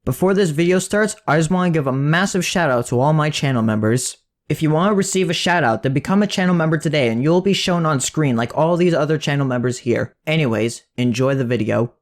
Before this video starts, I just want to give a massive shout out to all my channel members. If you want to receive a shout out, then become a channel member today and you'll be shown on screen like all these other channel members here. Anyways, enjoy the video.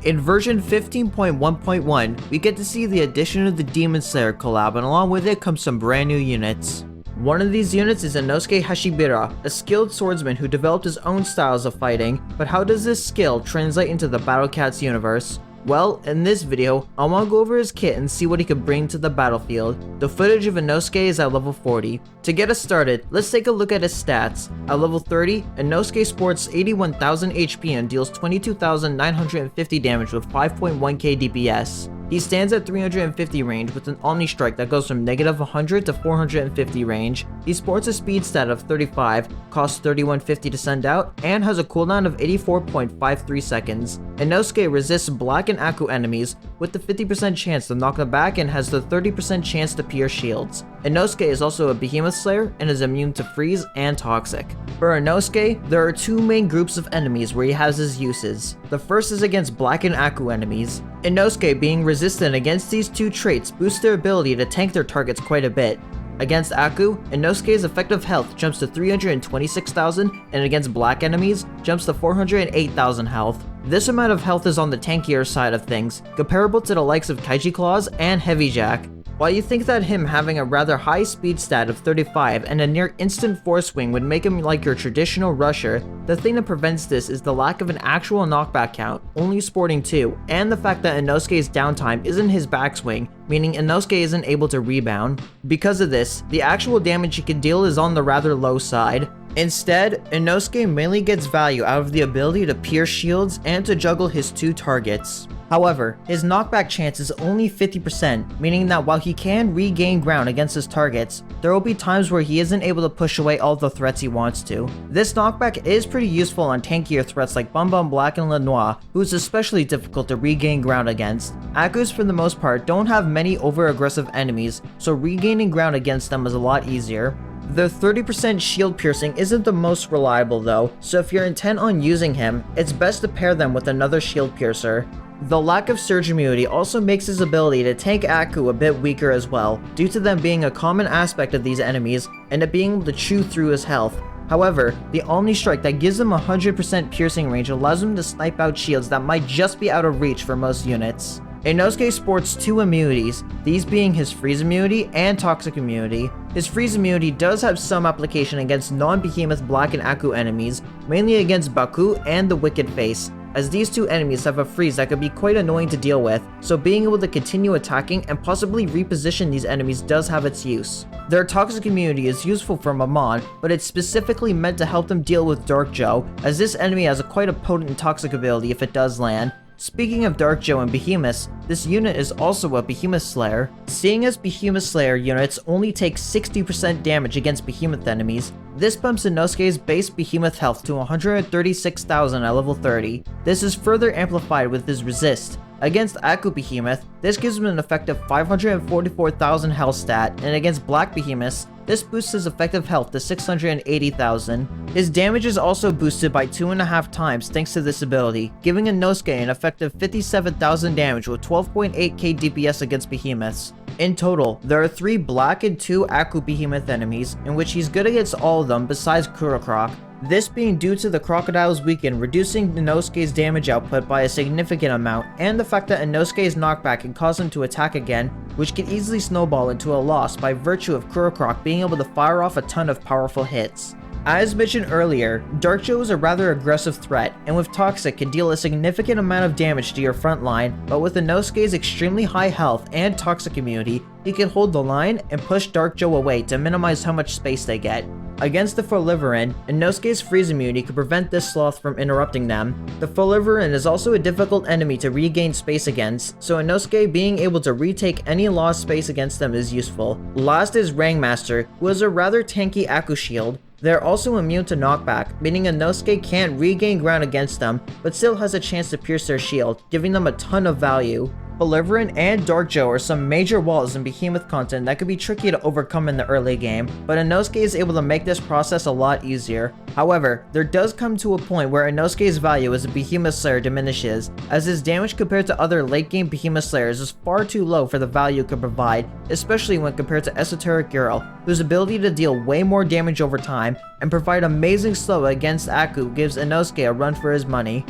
In version 15.1.1, we get to see the addition of the Demon Slayer collab, and along with it comes some brand new units. One of these units is Inosuke Hashibira, a skilled swordsman who developed his own styles of fighting, but how does this skill translate into the Battle Cats universe? Well, in this video, I want to go over his kit and see what he could bring to the battlefield. The footage of Inosuke is at level 40. To get us started, let's take a look at his stats. At level 30, Inosuke sports 81,000 HP and deals 22,950 damage with 5.1k DPS. He stands at 350 range with an Omni Strike that goes from negative 100 to 450 range. He sports a speed stat of 35, costs 3150 to send out, and has a cooldown of 84.53 seconds. Inosuke resists Black and Aku enemies with the 50% chance to knock them back and has the 30% chance to pierce shields. Inosuke is also a Behemoth Slayer and is immune to freeze and toxic. For Inosuke, there are two main groups of enemies where he has his uses. The first is against Black and Aku enemies. Inosuke being resistant against these two traits boosts their ability to tank their targets quite a bit. Against Aku, Inosuke's effective health jumps to 326,000 and against Black enemies, jumps to 408,000 health. This amount of health is on the tankier side of things, comparable to the likes of Kaiji Claws and Heavy Jack. While you think that him having a rather high speed stat of 35 and a near instant force swing would make him like your traditional rusher, the thing that prevents this is the lack of an actual knockback count, only sporting 2, and the fact that Inosuke's downtime isn't his backswing, meaning Inosuke isn't able to rebound. Because of this, the actual damage he can deal is on the rather low side. Instead, Inosuke mainly gets value out of the ability to pierce shields and to juggle his two targets. However, his knockback chance is only 50%, meaning that while he can regain ground against his targets, there will be times where he isn't able to push away all the threats he wants to. This knockback is pretty useful on tankier threats like Bum Bum Black and Lenoir, who's especially difficult to regain ground against. Akus for the most part don't have many over-aggressive enemies, so regaining ground against them is a lot easier. Their 30% shield piercing isn't the most reliable though, so if you're intent on using him, it's best to pair them with another shield piercer. The lack of surge immunity also makes his ability to tank Aku a bit weaker as well, due to them being a common aspect of these enemies and it being able to chew through his health. However, the Omni Strike that gives him 100% piercing range allows him to snipe out shields that might just be out of reach for most units. Inosuke sports two immunities, these being his freeze immunity and toxic immunity. His freeze immunity does have some application against non-Behemoth Black and Aku enemies, mainly against Baku and the Wicked Face, as these two enemies have a freeze that could be quite annoying to deal with, so being able to continue attacking and possibly reposition these enemies does have its use. Their toxic immunity is useful for Mammon, but it's specifically meant to help them deal with Dark Joe, as this enemy has quite a potent toxic ability if it does land. Speaking of Dark Joe and Behemoths, this unit is also a Behemoth Slayer. Seeing as Behemoth Slayer units only take 60% damage against Behemoth enemies, this bumps Inosuke's base Behemoth health to 136,000 at level 30. This is further amplified with his resist. Against Aku Behemoth, this gives him an effective 544,000 health stat, and against Black Behemoths, this boosts his effective health to 680,000. His damage is also boosted by 2.5 times thanks to this ability, giving Inosuke an effective 57,000 damage with 12.8k DPS against Behemoths. In total, there are 3 Black and 2 Aku Behemoth enemies, in which he's good against all of them besides Kurokroc. This being due to the Crocodile's weaken reducing Inosuke's damage output by a significant amount, and the fact that Inosuke's knockback can cause him to attack again, which can easily snowball into a loss by virtue of Kurokroc being able to fire off a ton of powerful hits. As mentioned earlier, Dark Joe is a rather aggressive threat, and with Toxic can deal a significant amount of damage to your front line, but with Inosuke's extremely high health and Toxic immunity, he can hold the line and push Dark Joe away to minimize how much space they get. Against the Foliverin, Inosuke's freeze immunity could prevent this sloth from interrupting them. The Foliverin is also a difficult enemy to regain space against, so Inosuke being able to retake any lost space against them is useful. Last is Rangmaster, who has a rather tanky Aku shield. They're also immune to knockback, meaning Inosuke can't regain ground against them, but still has a chance to pierce their shield, giving them a ton of value. Belligerent and Dark Joe are some major walls in Behemoth content that could be tricky to overcome in the early game, but Inosuke is able to make this process a lot easier. However, there does come to a point where Inosuke's value as a Behemoth Slayer diminishes, as his damage compared to other late game Behemoth Slayers is far too low for the value it could provide, especially when compared to Esoteric Girl, whose ability to deal way more damage over time and provide amazing slow against Aku gives Inosuke a run for his money.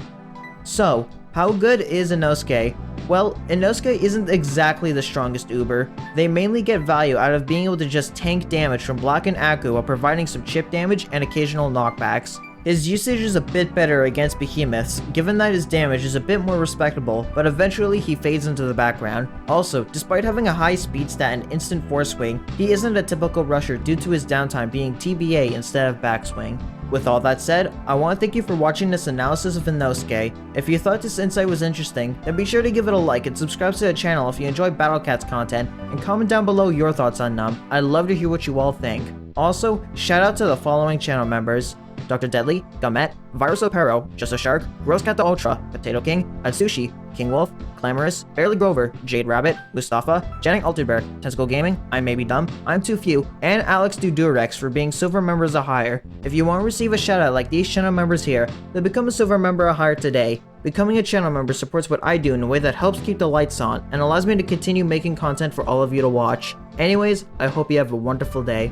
So, how good is Inosuke? Well, Inosuke isn't exactly the strongest Uber. They mainly get value out of being able to just tank damage from Block and Aku while providing some chip damage and occasional knockbacks. His usage is a bit better against Behemoths, given that his damage is a bit more respectable, but eventually he fades into the background. Also, despite having a high speed stat and instant force swing, he isn't a typical rusher due to his downtime being TBA instead of backswing. With all that said, I want to thank you for watching this analysis of Inosuke. If you thought this insight was interesting, then be sure to give it a like and subscribe to the channel if you enjoy Battle Cat's content, and comment down below your thoughts on them. I'd love to hear what you all think. Also, shout out to the following channel members: Dr. Deadly, Gummet, Virus Opero, Just a Shark, Rose Cat the Ultra, Potato King, Atsushi, King Wolf, Clamorous, Barely Grover, Jade Rabbit, Mustafa, Jenning Alterberg, Tentacle Gaming, I May Be Dumb, I'm Too Few, and Alex Dudurex for being silver members or higher. If you want to receive a shoutout like these channel members here, then become a silver member or higher today. Becoming a channel member supports what I do in a way that helps keep the lights on and allows me to continue making content for all of you to watch. Anyways, I hope you have a wonderful day.